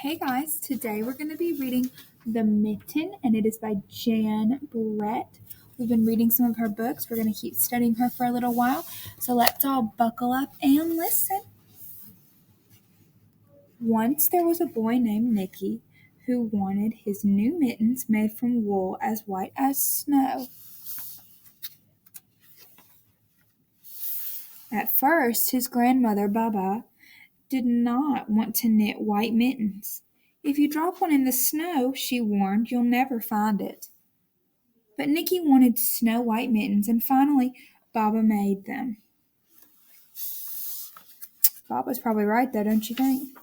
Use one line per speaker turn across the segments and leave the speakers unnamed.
Hey guys, today we're going to be reading The Mitten, and it is by Jan Brett. We've been reading some of her books. We're going to keep studying her for a little while, so let's all buckle up and listen. Once there was a boy named Nicky who wanted his new mittens made from wool as white as snow. At first, his grandmother, Baba, did not want to knit white mittens. If you drop one in the snow, she warned, you'll never find it. But Nicky wanted snow-white mittens, and finally Baba made them. Baba's probably right, though, don't you think?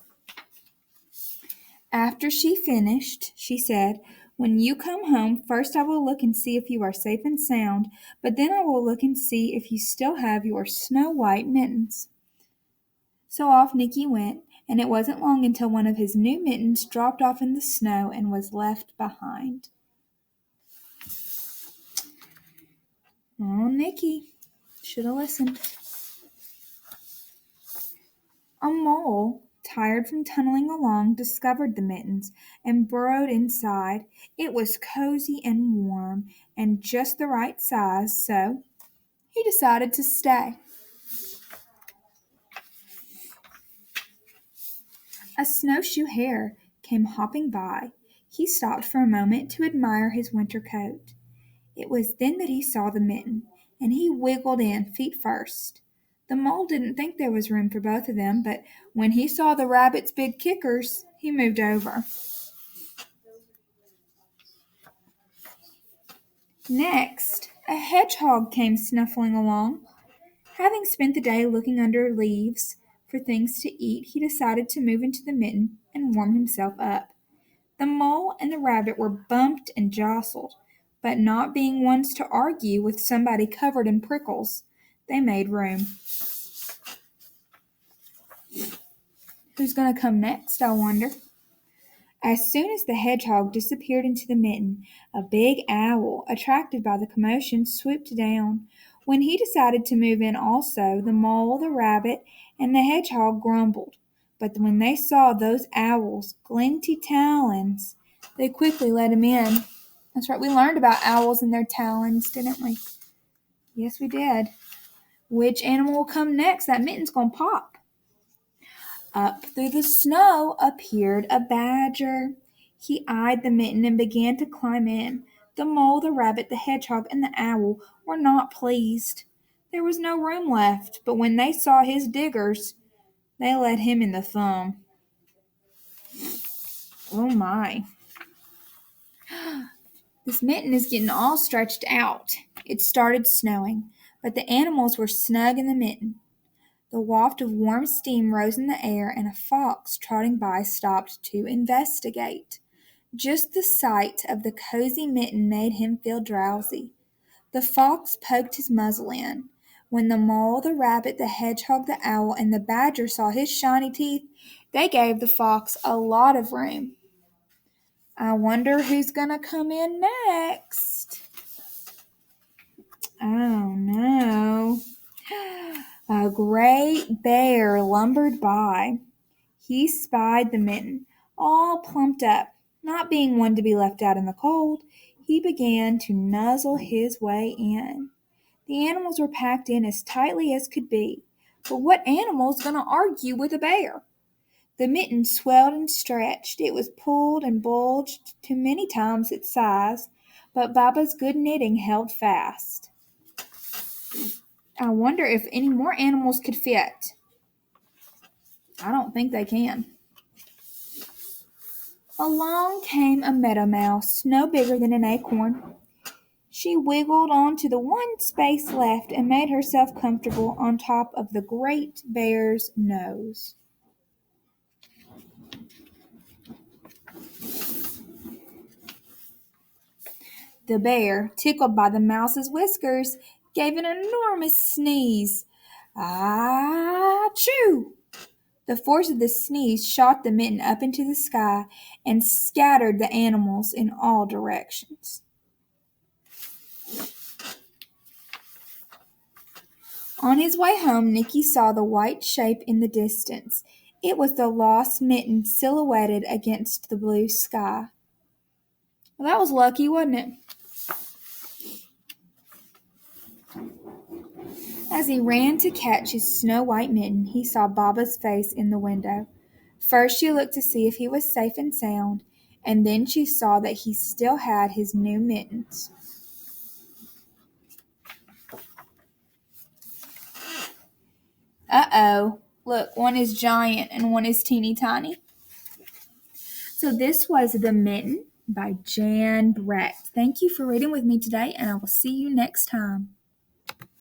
After she finished, she said, "When you come home, first I will look and see if you are safe and sound, but then I will look and see if you still have your snow-white mittens." So off Nicky went, and it wasn't long until one of his new mittens dropped off in the snow and was left behind. Oh, Nicky, should have listened. A mole, tired from tunneling along, discovered the mittens and burrowed inside. It was cozy and warm and just the right size, so he decided to stay. A snowshoe hare came hopping by. He stopped for a moment to admire his winter coat. It was then that he saw the mitten, and he wiggled in feet first. The mole didn't think there was room for both of them, but when he saw the rabbit's big kickers, he moved over. Next, a hedgehog came snuffling along. Having spent the day looking under leaves for things to eat, he decided to move into the mitten and warm himself up. The mole and the rabbit were bumped and jostled, but not being ones to argue with somebody covered in prickles, they made room. Who's going to come next, I wonder? As soon as the hedgehog disappeared into the mitten, a big owl, attracted by the commotion, swooped down. When he decided to move in also, the mole, the rabbit, and the hedgehog grumbled. But when they saw those owls' glinty talons, they quickly let him in. That's right, we learned about owls and their talons, didn't we? Yes, we did. Which animal will come next? That mitten's gonna pop. Up through the snow appeared a badger. He eyed the mitten and began to climb in. The mole, the rabbit, the hedgehog, and the owl were not pleased. There was no room left, but when they saw his diggers, they let him in the thumb. Oh my. This mitten is getting all stretched out. It started snowing, but the animals were snug in the mitten. The waft of warm steam rose in the air, and a fox trotting by stopped to investigate. Just the sight of the cozy mitten made him feel drowsy. The fox poked his muzzle in. When the mole, the rabbit, the hedgehog, the owl, and the badger saw his shiny teeth, they gave the fox a lot of room. I wonder who's going to come in next. Oh no. A great bear lumbered by. He spied the mitten, all plumped up. Not being one to be left out in the cold, he began to nuzzle his way in. The animals were packed in as tightly as could be, but what animal's going to argue with a bear? The mitten swelled and stretched. It was pulled and bulged to many times its size, but Baba's good knitting held fast. I wonder if any more animals could fit. I don't think they can. Along came a meadow mouse, no bigger than an acorn. She wiggled on to the one space left and made herself comfortable on top of the great bear's nose. The bear, tickled by the mouse's whiskers, gave an enormous sneeze. Ah-choo! The force of the sneeze shot the mitten up into the sky and scattered the animals in all directions. On his way home, Nicky saw the white shape in the distance. It was the lost mitten silhouetted against the blue sky. Well, that was lucky, wasn't it? As he ran to catch his snow-white mitten, he saw Baba's face in the window. First she looked to see if he was safe and sound, and then she saw that he still had his new mittens. Uh-oh. Look, one is giant and one is teeny tiny. So this was The Mitten by Jan Brecht. Thank you for reading with me today, and I will see you next time.